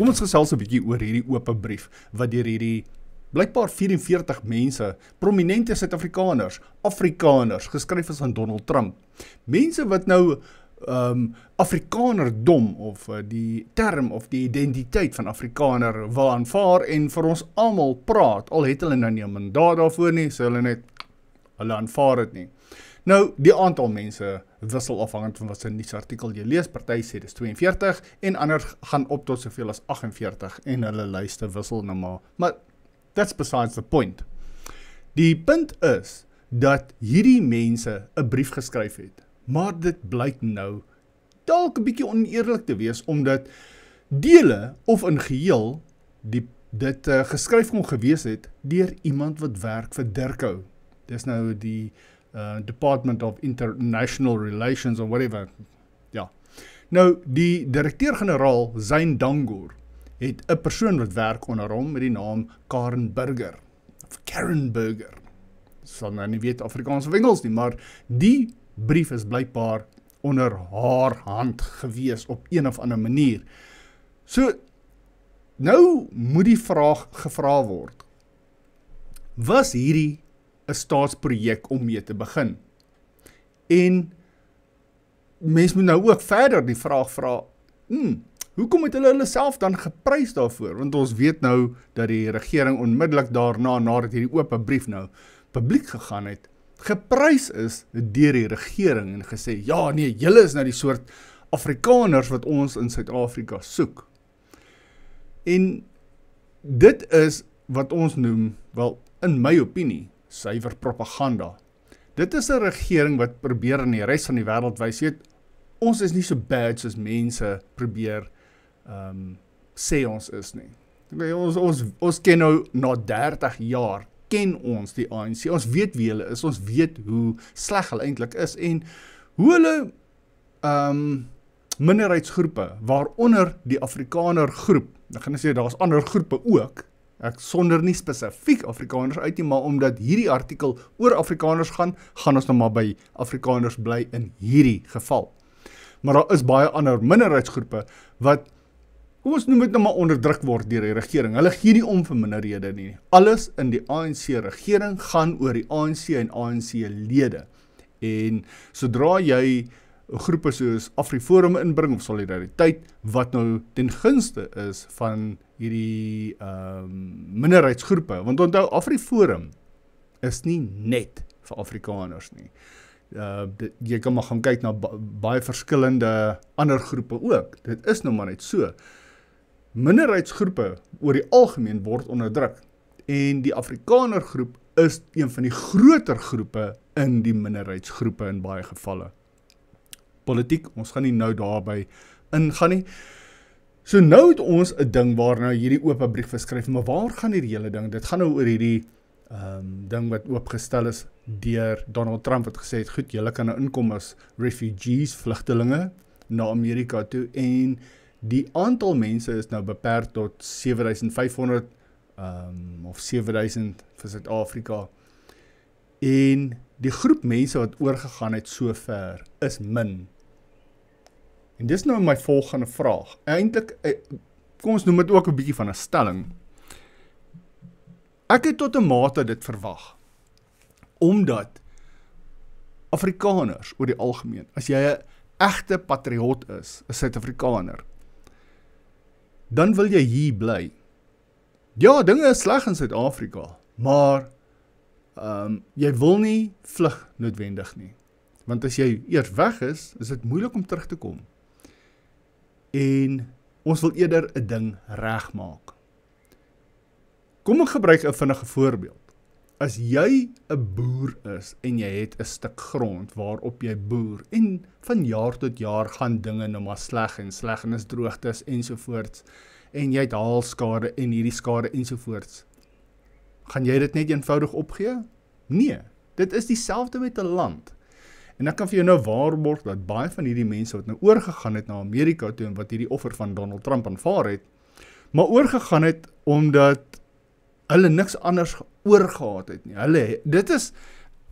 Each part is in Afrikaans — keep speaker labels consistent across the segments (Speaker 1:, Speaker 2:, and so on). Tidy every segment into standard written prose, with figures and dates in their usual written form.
Speaker 1: Kom ons gesels 'n bietjie oor hierdie oop brief, wat deur hierdie blykbaar 44 mense, prominente Suid-Afrikaners, Afrikaners, geskryf is aan Donald Trump. Mense wat nou Afrikanerdom of die term of die identiteit van Afrikaner wil aanvaar en vir ons almal praat, al het hulle nou nie 'n mandaat daarvoor nie, so hulle aanvaar dit nie. Nou, die aantal mense wissel afhangend van wat 'n nuusartikel jy lees, party sê dis 42 en ander gaan op tot soveel as 48 en hulle lyste wissel nou maar that's besides the point. Die punt is dat hierdie mense 'n brief geskryf het, maar dit blyk nou dalk 'n bietjie oneerlik te wees, omdat dele of in geheel dit geskryf kon gewees het deur iemand wat werk vir DIRCO. Dis nou die Department of International Relations or whatever. Ja. Nou, die direkteur-generaal Zane Dangoor het 'n persoon wat werk onder hom met die naam Karen Burger, of Karen Burger. Sal nou nie weet Afrikaans of Engels nie, maar die brief is blykbaar onder haar hand gewees op een of ander manier. So, nou moet die vraag gevra word. Was hierdie 'n staatsprojek om mee te begin? En mens moet nou ook verder die vraag vra, hoekom het hulle self dan geprys daarvoor? Want ons weet nou dat die regering onmiddellik daarna, nadat hierdie oop brief nou publiek gegaan het, geprys is deur die regering en gesê, ja nee, julle is nou die soort Afrikaners wat ons in Suid-Afrika soek. En dit is wat ons noem, wel, in my opinie, suiwer propaganda. Dit is 'n regering wat probeer in die res van die wêreld wys, ons is nie so bad soos mense probeer sê ons is nie. Ons ken nou na 30 jaar, ken ons die ANC, ons weet wie hulle is, ons weet hoe sleg hulle eintlik is, en hoe hulle minderheidsgroepe, waaronder die Afrikaner groep, ek gaan sê, daar is ander groepe ook, ek sonder nie spesifiek Afrikaners uit nie, maar omdat hierdie artikel oor Afrikaners gaan ons nou maar by Afrikaners bly in hierdie geval. Maar daar is baie ander minderheidsgroepe wat, kom ons noem dit nou maar, onderdruk word deur die regering. Hulle gee nie om vir minderhede nie. Alles in die ANC regering gaan oor die ANC en ANC-lede. En sodra jy groepe soos AfriForum inbring of Solidariteit, wat nou ten gunste is van hierdie minderheidsgroepe, want onthou, AfriForum is nie net vir Afrikaners nie. Jy kan maar gaan kyk na baie verskillende ander groepe ook. Dit is nou maar net so. Minderheidsgroepe oor die algemeen word onderdruk, en die Afrikaner groep is een van die groter groepe in die minderheidsgroepe in baie gevalle. Politiek, ons gaan nie nou daarby ingaan nie. So nou het ons 'n ding waar nou hierdie oop brief geskryf, maar waar gaan hierdie hele ding? Dit gaan nou oor hierdie ding wat oopgestel is deur Donald Trump, wat gesê het, goed, julle kan nou inkom as refugees, vlugtelinge, na Amerika toe, en die aantal mense is nou beperk tot 7500 of 7000 vir Suid-Afrika. En die groep mense wat oorgegaan het so ver is min. En dis nou my volgende vraag. Eintlik, kom ons noem dit ook 'n bietjie van 'n stelling. Ek het tot 'n mate dit verwag, omdat Afrikaners oor die algemeen, as jy 'n egte patriot is, 'n Suid-Afrikaner, dan wil jy hier bly. Ja, dinge is sleg in Suid-Afrika, maar jy wil nie vlug noodwendig nie. Want as jy eers weg is dit moeilik om terug te kom. En ons wil eerder 'n ding regmaak. Kom ek gebruik 'n vinnige voorbeeld. As jy 'n boer is en jy het 'n stuk grond waarop jy boer, en van jaar tot jaar gaan dinge nou maar sleg en is droogtes ensovoorts, en jy het haalskade en hierdie skade ensovoorts, gaan jy dit net eenvoudig opgee? Nee, dit is dieselfde met 'n land. En ek kan vir jou nou waarborg dat baie van hierdie mense wat nou oorgegaan het na Amerika toe, en wat hierdie offer van Donald Trump aanvaar het, maar oorgegaan het omdat hulle niks anders oorgehad het nie. Dit is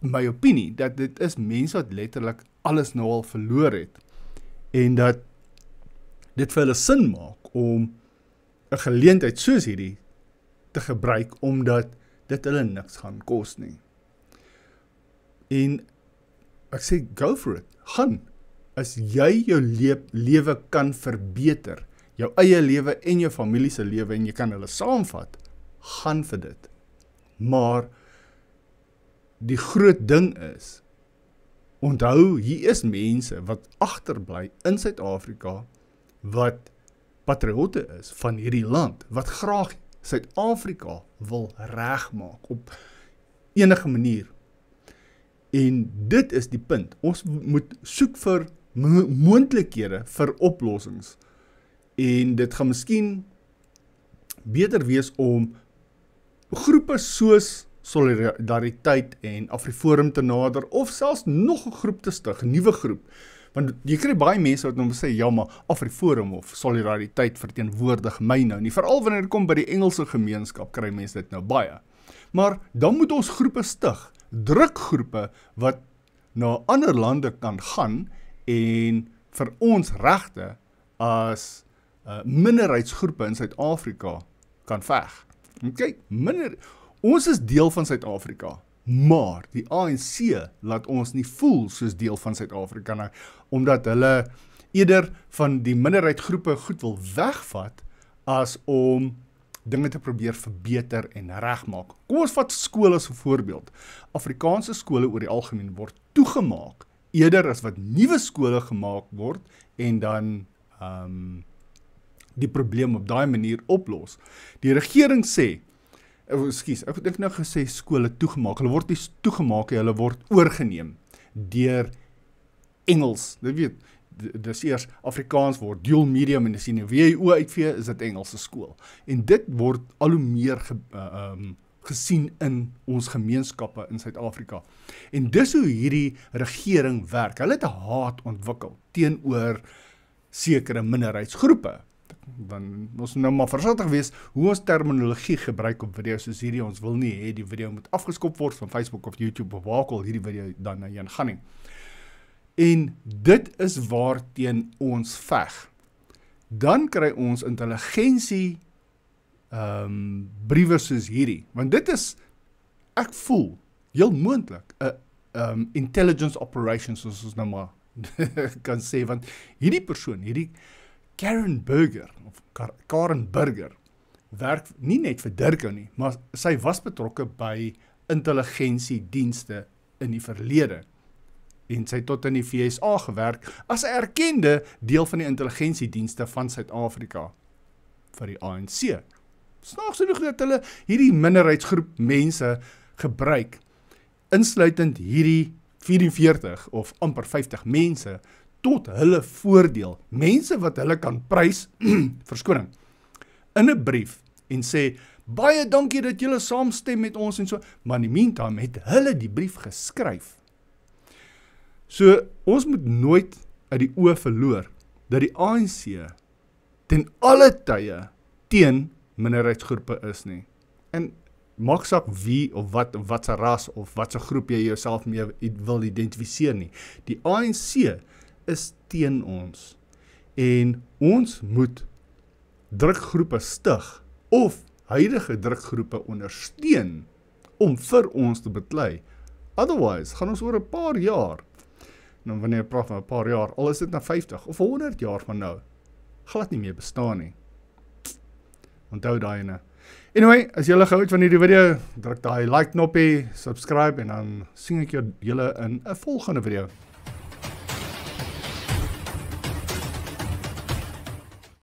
Speaker 1: my opinie, dat dit is mense wat letterlik alles nou al verloor het, en dat dit vir hulle sin maak om 'n geleentheid soos hierdie te gebruik, omdat dit hulle niks gaan kos nie. En ek sê, go for it, gaan. As jy jou lewe kan verbeter, jou eie lewe en jou familie se lewe, en jy kan hulle saamvat, gaan vir dit. Maar die groot ding is, onthou, hier is mense wat agterbly in Suid-Afrika, wat patriotte is van hierdie land, wat graag Suid-Afrika wil regmaak op enige manier. En dit is die punt. Ons moet soek vir moontlikhede vir oplossings. En dit gaan miskien beter wees om groepe soos Solidariteit en AfriForum te nader, of selfs nog 'n groep te stig, 'n nuwe groep. Want jy kry baie mense wat nou sê, ja, maar AfriForum of Solidariteit verteenwoordig my nou nie. Veral wanneer dit kom by die Engelse gemeenskap, kry mense dit nou baie. Maar dan moet ons groepe stig, drukgroepe wat na ander lande kan gaan en vir ons regte as minderheidsgroepe in Suid-Afrika kan veg. Kyk, ons is deel van Suid-Afrika, maar die ANC laat ons nie voel soos deel van Suid-Afrika nou, omdat hulle eerder van die minderheidsgroepe goed wil wegvat, as om dinge te probeer verbeter en regmaak. Kom ons vat skole as 'n voorbeeld. Afrikaanse skole oor die algemeen word toegemaak, eerder as wat nuwe skole gemaak word, en dan die probleem op daai manier oplos. Die regering sê, ek dink nou gesê skole toegemaak, hulle word nie toegemaak, hulle word oorgeneem deur Engels. Jy weet, dis eers Afrikaans word dual medium, en as jy nou WO uitvee, is dit Engelse skool. En dit word al hoe meer gesien in ons gemeenskappe in Suid-Afrika. En dis hoe hierdie regering werk. Hulle het 'n haat ontwikkel teenoor sekere minderheidsgroepe. Dan ons nou maar versigtig wees hoe ons terminologie gebruik op video's soos hierdie. Ons wil nie hê die video moet afgeskop word van Facebook of YouTube of waar ook al hierdie video dan na heen gaan nie. En dit is waarteen ons veg. Dan kry ons intelligensie briewe soos hierdie. Want dit is, ek voel, heel moontlik, intelligence operations, soos ons nou maar kan sê, want hierdie persoon, hierdie Karen Burger, of Karen Burger, werk nie net vir Dirk nie, maar sy was betrokke by intelligensiedienste in die verlede. En sy het tot in die VSA gewerk as 'n erkende deel van die intelligensiedienste van Suid-Afrika vir die ANC. Snaaks genoeg dat hulle hierdie minderheidsgroep mense gebruik, insluitend hierdie 44 of amper 50 mense, tot hulle voordeel. Mense wat hulle kan prys, verskoning, in 'n brief en sê, baie dankie dat julle saamstem met ons en so, maar in die meantime het hulle die brief geskryf. So, ons moet nooit uit die oë verloor, dat die ANC ten alle tye teen minderheidsgroepe is nie. En maak saak wie of wat se ras of wat se groep jy jouself mee wil identifiseer nie. Die ANC is teen ons. En ons moet drukgroepe stig of huidige drukgroepe ondersteun om vir ons te beklei. Otherwise gaan ons oor 'n paar jaar, nou wanneer ek praat van 'n paar jaar, al is dit na 50 of 100 jaar van nou, glad nie meer bestaan nie. Onthou daai ene. Anyway, as julle gehou het van hierdie video, druk daai like knoppie, subscribe en dan sien ek julle in 'n volgende video.